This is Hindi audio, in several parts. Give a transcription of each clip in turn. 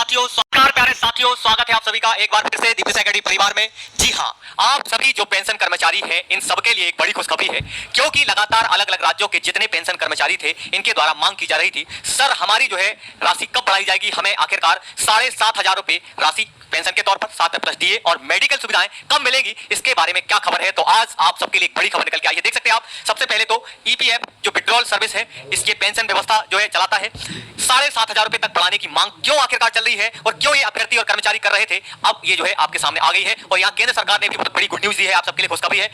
प्यारे साथियों, स्वागत है आप सभी का एक बार फिर से दीप्ति एकेडमी परिवार में। जी हां, आप सभी जो पेंशन कर्मचारी हैं, इन सबके लिए एक बड़ी खुशखबरी है, क्योंकि लगातार अलग अलग राज्यों के जितने पेंशन कर्मचारी थे, इनके द्वारा मांग की जा रही थी, सर हमारी जो है राशि कब बढ़ाई जाएगी, हमें आखिरकार 7,500 रुपए राशि पेंशन के तौर पर 7 प्लस डीए और मेडिकल सुविधाएं कब मिलेगी, इसके बारे में क्या खबर है। तो आज आप सबके लिए एक बड़ी खबर निकल के आई है। देख सकते हैं आप, सबसे पहले तो ईपीएफ जो विड्रॉल सर्विस है, इसकी पेंशन व्यवस्था जो है चलाता है, 7,500 रुपए तक बढ़ाने की मांग क्यों आखिरकार चल रही है और क्यों ये अभ्यर्थी और कर्मचारी कर रहे थे, अब ये जो है आपके सामने आ गई है। और यहाँ केंद्र सरकार ने भी बहुत बड़ी गुड न्यूज दी है, आप सबके लिए खुशखबरी है।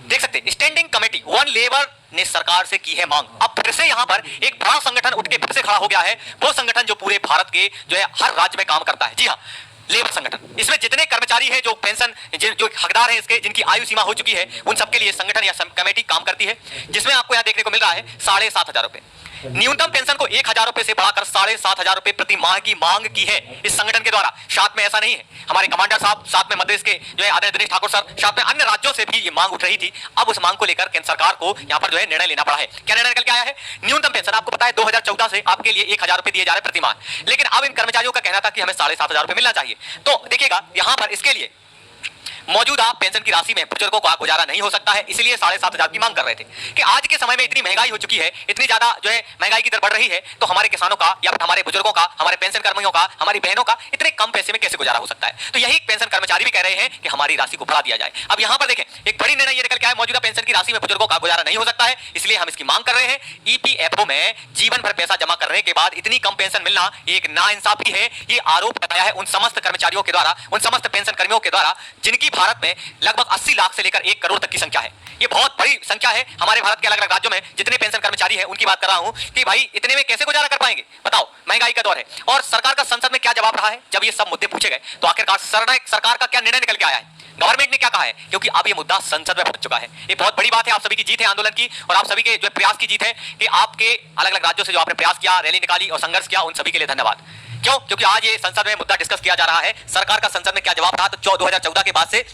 देख सकते हैं, स्टैंडिंग कमेटी वन लेबर ने सरकार से की है मांग। अब फिर से यहाँ पर एक बड़ा संगठन उठ के फिर से खड़ा हो गया है, वो संगठन जो पूरे भारत के जो है हर राज्य में काम करता है। जी हाँ, लेबर संगठन। इसमें जितने कर्मचारी हैं, जो पेंशन जो हकदार हैं इसके, जिनकी आयु सीमा हो चुकी है, उन सबके लिए संगठन या कमेटी काम करती है, जिसमें आपको यहाँ देखने को मिल रहा है 7,500 रुपए। न्यूनतम पेंशन को 1,000 रुपए से बढ़ाकर 7,500 रुपए प्रति माह की मांग की है इस संगठन के द्वारा। साथ में ऐसा नहीं है, हमारे कमांडर साहब, साथ में मध्य प्रदेश के जो है आदरणीय दिनेश ठाकुर सर, साथ में अन्य राज्यों से भी ये मांग उठ रही थी। अब उस मांग को लेकर केंद्र सरकार को यहाँ पर जो है निर्णय लेना पड़ा है। क्या निर्णय निकल के आया है? न्यूनतम पेंशन आपको पता है 2014 से आपके लिए 1,000 रुपए दिए जा रहे प्रति माह, लेकिन अब इन कर्मचारियों का कहना था कि हमें 7,500 रुपए मिलना चाहिए। तो देखिएगा, यहाँ पर इसके लिए मौजूदा पेंशन की राशि में बुजुर्गों का गुजारा नहीं हो सकता है, इसलिए 7,500 की मांग कर रहे थे कि आज के समय में इतनी महंगाई हो चुकी है, इतनी ज्यादा जो है महंगाई की दर बढ़ रही है, तो हमारे किसानों का या हमारे बुजुर्गों का, हमारे पेंशन कर्मियों का, हमारी बहनों का इतने कम पैसे में कैसे गुजारा हो सकता है। तो यही पेंशन कर्मचारी भी कह रहे हैं कि हमारी राशि को बढ़ा दिया जाए। अब यहाँ पर देखें, एक बड़ी निर्णय ये निकल के आया, मौजूदा पेंशन की राशि में बुजुर्गों का गुजारा नहीं हो सकता है, इसलिए हम इसकी मांग कर रहे हैं। ईपीएफओ में जीवन भर पैसा जमा करने के बाद इतनी कम पेंशन मिलना एक नाइंसाफी है, ये आरोप लगाया है उन समस्त कर्मचारियों के द्वारा, उन समस्त पेंशन कर्मियों के द्वारा, जिनकी भारत में लगभग 80 लाख से लेकर 1 करोड़ तक की संख्या है। ये बहुत बड़ी संख्या है। हमारे भारत के अलग अलग राज्यों में जितने पेंशन कर्मचारी हैं, उनकी बात कर रहा हूं कि भाई इतने में कैसे गुजारा कर पाएंगे, बताओ, महंगाई का दौर है। और सरकार का संसद में क्या जवाब रहा है जब ये सब मुद्दे पूछे गए, तो आखिरकार सरकार का क्या निर्णय निकल के आया है, गवर्नमेंट ने क्या कहा है, क्योंकि अब ये मुद्दा संसद में पहुंच चुका है। ये बहुत बड़ी बात है, आप सभी की जीत है आंदोलन की, और आप सभी के जो प्रयास की जीत है कि आपके अलग अलग राज्यों से जो आपने प्रयास किया, रैली निकाली और संघर्ष किया, उन सभी के लिए धन्यवाद। क्यों? क्योंकि आज ये संसद में मुद्दा डिस्कस किया जा रहा है। सरकार का संसद में क्या जवाब था, तो 2014 के बाद से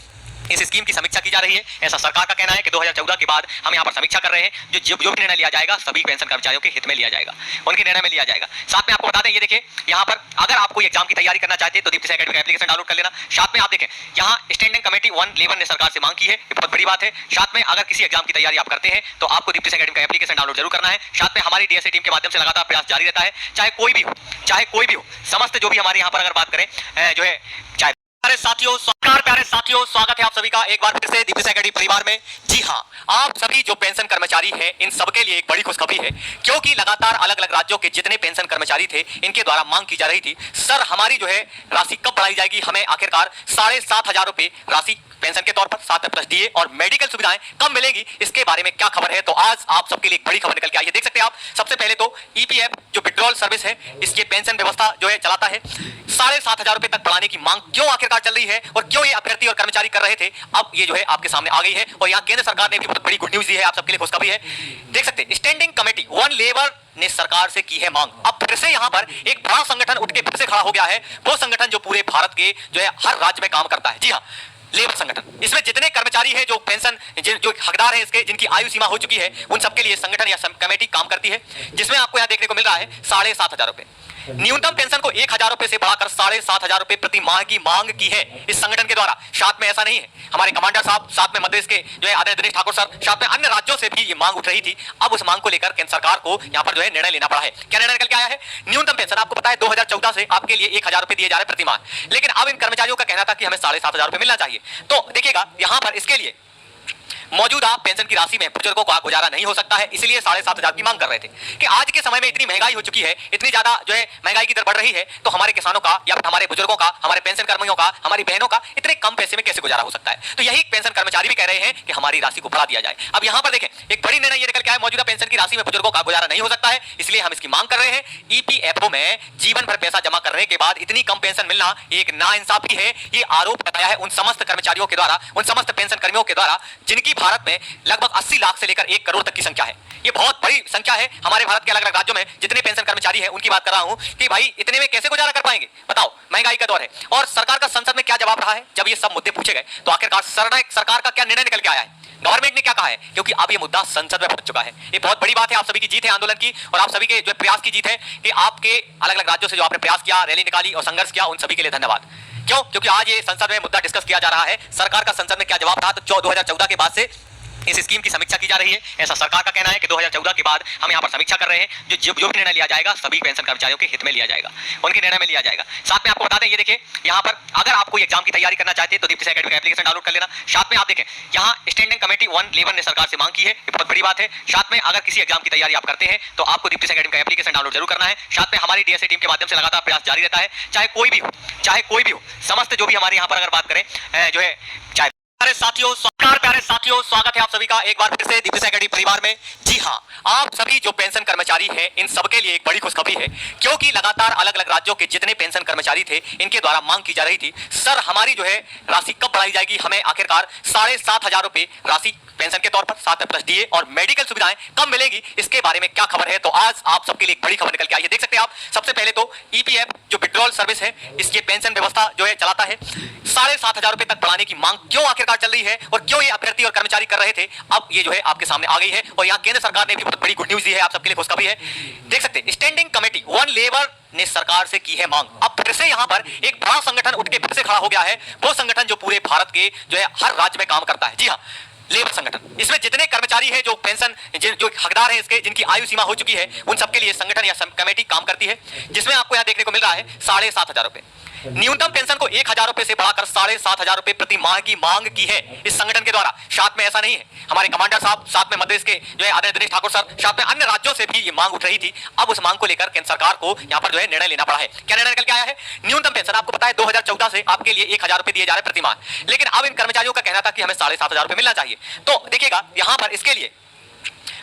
इस स्कीम की समीक्षा की जा रही है, ऐसा सरकार का कहना है कि 2014 के बाद हम यहाँ पर समीक्षा कर रहे हैं, जो भी निर्णय लिया जाएगा सभी पेंशन कर्मचारियों के हित में लिया जाएगा, उनके निर्णय में लिया जाएगा। साथ में आपको बता दें, ये देखिए यहाँ पर अगर आपको एग्जाम की तैयारी करना चाहते हैं तो दीप्ति एकेडमी का एप्लीकेशन डाउनलोड कर लेना। साथ में आप देखें, यहाँ स्टैंडिंग कमेटी वन लेबर ने सरकार से मांग की है, ये बहुत बड़ी बात है। साथ में अगर किसी एग्जाम की तैयारी आप करते हैं तो आपको दीप्ति एकेडमी का एप्लीकेशन डाउनलोड जरूर करना है। साथ में हमारी डीएसए टीम के माध्यम से लगातार प्रयास जारी रहता है, चाहे कोई भी हो, समस्त जो भी हमारे यहाँ पर अगर बात करें जो है, चाहे प्यारे साथियों, स्वागत है आप सभी का एक बार फिर से दीप्ति एकेडमी परिवार में। जी हां, आप सभी जो पेंशन कर्मचारी हैं, इन सबके लिए एक बड़ी खुशखबरी है, क्योंकि लगातार अलग अलग राज्यों के जितने पेंशन कर्मचारी थे, इनके द्वारा मांग की जा रही थी, सर हमारी जो है राशि कब बढ़ाई जाएगी, हमें आखिरकार 7,500 रुपए राशि पेंशन के तौर पर 7 प्लस डीए और मेडिकल सुविधाएं कब मिलेगी, इसके बारे में क्या खबर है। तो आज आप सबके लिए एक बड़ी खबर निकल के आई है। देख सकते हैं आप, सबसे पहले तो ईपीएफ जो विड्रॉल सर्विस है, इसकी पेंशन व्यवस्था जो है चलाता है, 7,500 रुपए तक बढ़ाने की मांग क्यों आखिरकार चल रही है और क्यों ये अभ्यर्थी और कर्मचारी कर रहे थे, अब ये जो है आपके सामने आ गई है। और यहाँ केंद्र सरकार ने भी बहुत बड़ी गुड न्यूज दी है, आप सबके लिए खुशखबरी है। देख सकते हैं, स्टैंडिंग कमेटी वन लेबर ने सरकार से की है मांग। अब फिर से यहाँ पर एक बड़ा संगठन उठ के फिर से खड़ा हो गया है, वो संगठन जो पूरे भारत के जो है हर राज्य में काम करता है। जी हाँ, लेबर संगठन। इसमें जितने कर्मचारी हैं, जो पेंशन जो हकदार हैं इसके, जिनकी आयु सीमा हो चुकी है, उन सबके लिए संगठन या कमेटी काम करती है, जिसमें आपको यहाँ देखने को मिल रहा है 7,500 रुपए। न्यूनतम पेंशन को 1,000 रुपए से बढ़ाकर 7,500 रुपए प्रति माह की मांग की है इस संगठन के द्वारा। साथ में ऐसा नहीं है, हमारे कमांडर साहब, साथ में मध्य प्रदेश के जो है आदरणीय दिनेश ठाकुर सर, साथ में अन्य राज्यों से भी ये मांग उठ रही थी। अब उस मांग को लेकर केंद्र सरकार को यहाँ पर जो है निर्णय लेना पड़ा है। क्या निर्णय निकल के आया है? न्यूनतम पेंशन आपको पता है 2014 से आपके लिए 1,000 रुपए दिए जा रहे प्रति माह, लेकिन अब इन कर्मचारियों का कहना था कि हमें 7,500 रुपए मिलना चाहिए। तो देखिएगा, यहाँ पर इसके लिए मौजूदा पेंशन की राशि में बुजुर्गों का गुजारा नहीं हो सकता है, इसलिए 7,500 की मांग कर रहे थे कि आज के समय में इतनी महंगाई हो चुकी है, इतनी ज्यादा जो है महंगाई की दर बढ़ रही है, तो हमारे किसानों का या हमारे बुजुर्गों का, हमारे पेंशन कर्मियों का, हमारी बहनों का इतने कम पैसे में कैसे गुजारा हो सकता है। तो यही पेंशन कर्मचारी भी कह रहे हैं कि हमारी राशि को बढ़ा दिया जाए। अब यहाँ पर देखें, एक बड़ी निर्णय ये निकल के आया, मौजूदा पेंशन की राशि में बुजुर्गों का गुजारा नहीं हो सकता है, इसलिए हम इसकी मांग कर रहे हैं। ईपीएफओ में जीवन भर पैसा जमा करने के बाद इतनी कम पेंशन मिलना एक नाइंसाफी है, ये आरोप लगाया है उन समस्त कर्मचारियों के द्वारा, उन समस्त पेंशन कर्मियों के द्वारा, जिनकी भारत में लगभग 80 लाख से लेकर 1 करोड़ तक की संख्या है। ये बहुत बड़ी संख्या है। हमारे भारत के अलग अलग राज्यों में जितने पेंशन कर्मचारी हैं, उनकी बात कर रहा हूं कि भाई इतने में कैसे गुजारा कर पाएंगे, बताओ, महंगाई का दौर है और सरकार का संसद में क्या जवाब रहा है जब ये सब मुद्दे पूछे गए, तो आखिरकार सरकार का क्या निर्णय निकल के आया है, गवर्नमेंट ने क्या कहा है, क्योंकि अब ये मुद्दा संसद में पहुंच चुका है। ये बहुत बड़ी बात है, आप सभी की जीत है आंदोलन की, और आप सभी के जो प्रयास की जीत है कि आपके अलग अलग राज्यों से जो आपने प्रयास किया, रैली निकाली और संघर्ष किया, उन सभी के लिए धन्यवाद। क्यों? क्योंकि आज ये संसद में मुद्दा डिस्कस किया जा रहा है, सरकार का संसद में क्या जवाब था। तो 2014 के बाद से इस स्कीम की समीक्षा की जा रही है। ऐसा सरकार का कहना है कि 2014 के बाद हम यहाँ पर समीक्षा कर रहे हैं, जो भी निर्णय लिया जाएगा सभी पेंशन कर्मचारियों के हित में लिया जाएगा, उनके निर्णय में लिया जाएगा। साथ में आपको बता दें, ये देखिए यहाँ पर अगर आप कोई एग्जाम की तैयारी करना चाहते हैं तो दीप्ति एकेडमी का एप्लीकेशन डाउनलोड कर लेना। साथ में आप देखें यहाँ स्टैंडिंग कमेटी 1 लेबर ने सरकार से मांग की है, ये बहुत बड़ी बात है। साथ में अगर किसी एग्जाम की तैयारी आप करते हैं तो आपको दीप्ति एकेडमी का एप्लीकेशन डाउनलोड जरूर करना है। साथ में हमारी डीएसए टीम के माध्यम से लगातार प्रयास जारी रहता है, चाहे कोई भी हो, समस्त जो भी हमारे यहाँ पर अगर बात करें जो है, चाहे प्यारे साथियों, स्वागत है आप सभी का एक बार फिर से दीप्ति एकेडमी परिवार में। जी हां, आप सभी जो पेंशन कर्मचारी हैं इन सबके लिए एक बड़ी खुशखबरी है, क्योंकि लगातार अलग अलग राज्यों के जितने पेंशन कर्मचारी थे इनके द्वारा मांग की जा रही थी, सर हमारी जो है राशि कब बढ़ाई जाएगी, हमें आखिरकार 7,500 रुपए राशि पेंशन के तौर पर, साथ में प्लस डीए और मेडिकल सुविधाएं कब मिलेगी, इसके बारे में क्या खबर है। तो आज आप सबके लिए एक बड़ी खबर निकल के आई है। देख सकते हैं आप, सबसे पहले तो ईपीएफ जो विड्रॉल सर्विस है, इसकी पेंशन व्यवस्था जो है चलाता है, 7,500 रुपए तक बढ़ाने की मांग क्यों आखिरकार चल रही है और क्यों ये अभ्यर्थी और कर्मचारी कर रहे थे, अब ये जो है आपके सामने आ गई है। और यहाँ केंद्र सरकार ने भी बहुत बड़ी गुड न्यूज दी है, आप सबके लिए खुशखबरी है। देख सकते हैं स्टैंडिंग कमेटी 1 लेबर ने सरकार से की है मांग। अब फिर से यहाँ पर एक बड़ा संगठन उठ के फिर से खड़ा हो गया है, वो संगठन जो पूरे भारत के जो है हर राज्य में काम करता है। जी हाँ, लेबर संगठन। इसमें जितने कर्मचारी हैं जो पेंशन जो हकदार हैं इसके, जिनकी आयु सीमा हो चुकी है, उन सबके लिए संगठन या कमेटी काम करती है, जिसमें आपको यहाँ देखने को मिल रहा है 7,500 रुपए। न्यूनतम पेंशन को 1,000 रुपए से बढ़ाकर 7,500 रुपए प्रति माह की मांग की है इस संगठन के द्वारा। साथ में ऐसा नहीं है, हमारे कमांडर साहब, साथ में मध्य प्रदेश के जो है आदरणीय दिनेश ठाकुर सर, साथ में अन्य राज्यों से भी ये मांग उठ रही थी। अब उस मांग को लेकर केंद्र सरकार को यहाँ पर जो है निर्णय लेना पड़ा है। क्या निर्णय निकल के आया है? न्यूनतम पेंशन आपको पता है 2014 से आपके लिए 1,000 रुपए दिए जा रहे प्रति माह, लेकिन अब इन कर्मचारियों का कहना था कि हमें 7,500 रुपए मिलना चाहिए। तो देखिएगा यहाँ पर इसके लिए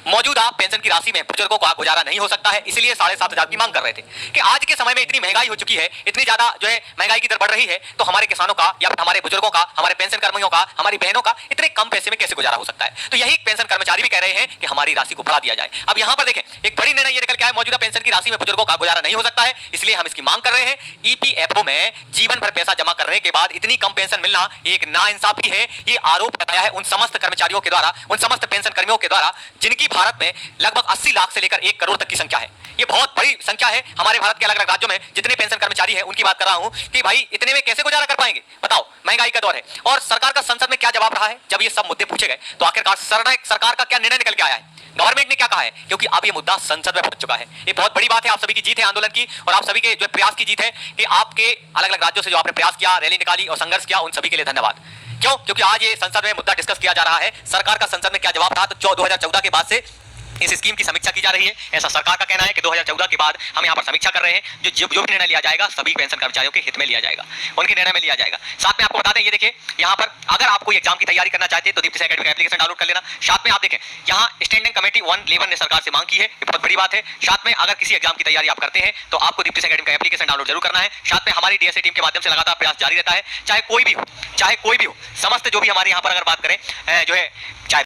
मौजूदा पेंशन की राशि में बुजुर्गों का गुजारा नहीं हो सकता है, इसलिए 7,500 की मांग कर रहे थे कि आज के समय में इतनी महंगाई हो चुकी है, इतनी ज्यादा जो है महंगाई की दर बढ़ रही है, तो हमारे किसानों का या हमारे बुजुर्गों का, हमारे पेंशन कर्मियों का, हमारी बहनों का इतने कम पैसे में कैसे गुजारा हो सकता है। तो यही पेंशन कर्मचारी भी कह रहे हैं कि हमारी राशि को बढ़ा दिया जाए। अब यहाँ पर देखें, एक बड़ी निर्णय ये निकल के आया, मौजूदा पेंशन की राशि में बुजुर्गों का गुजारा नहीं हो सकता है, इसलिए हम इसकी मांग कर रहे हैं। ईपीएफओ में जीवन भर पैसा जमा करने के बाद इतनी कम पेंशन मिलना एक नाइंसाफी है, ये आरोप लगाया है उन समस्त कर्मचारियों के द्वारा, उन समस्त पेंशन कर्मियों के द्वारा, जिनकी भारत में लगभग 80 लाख से लेकर 1 करोड़ तक की संख्या है। ये बहुत बड़ी संख्या है। हमारे भारत के अलग अलग राज्यों में जितने पेंशन कर्मचारी हैं उनकी बात कर रहा हूं कि भाई इतने में कैसे गुजारा कर पाएंगे, बताओ, महंगाई का दौर है। और सरकार का संसद में क्या जवाब रहा है जब ये सब मुद्दे पूछे गए, तो आखिरकार सरकार का क्या निर्णय निकल के आया है, गवर्नमेंट ने क्या कहा है, क्योंकि अब ये मुद्दा संसद में पहुंच चुका है। ये बहुत बड़ी बात है, आप सभी की जीत है आंदोलन की, और आप सभी के जो प्रयास की जीत है कि आपके अलग अलग राज्यों से जो आपने प्रयास किया, रैली निकाली और संघर्ष किया, उन सभी के लिए धन्यवाद। क्यों? क्योंकि आज ये संसद में मुद्दा डिस्कस किया जा रहा है, सरकार का संसद में क्या जवाब था। तो 2014 के बाद से इस स्कीम की समीक्षा की जा रही है। ऐसा सरकार का कहना है कि 2014 के बाद हम यहाँ पर समीक्षा कर रहे हैं, जो भी निर्णय लिया जाएगा सभी पेंशन कर्मचारियों के हित में लिया जाएगा, उनके निर्णय में लिया जाएगा। साथ में आपको बता दें, ये देखिए यहाँ पर अगर आप कोई एग्जाम की तैयारी करना चाहते हैं तो दीप्ति एकेडमी का एप्लीकेशन डाउनलोड कर लेना। साथ में आप देखें यहाँ स्टैंडिंग कमेटी 1 लेबर ने सरकार से मांग की है, ये बहुत बड़ी बात है। साथ में अगर किसी एग्जाम की तैयारी आप करते हैं तो आपको दीप्ति एकेडमी का एप्लीकेशन डाउनलोड जरूर करना है। साथ में हमारी डीएसए टीम के माध्यम से लगातार प्रयास जारी रहता है, चाहे कोई भी हो, समस्त जो भी हमारे यहाँ पर अगर बात करें जो है, चाहे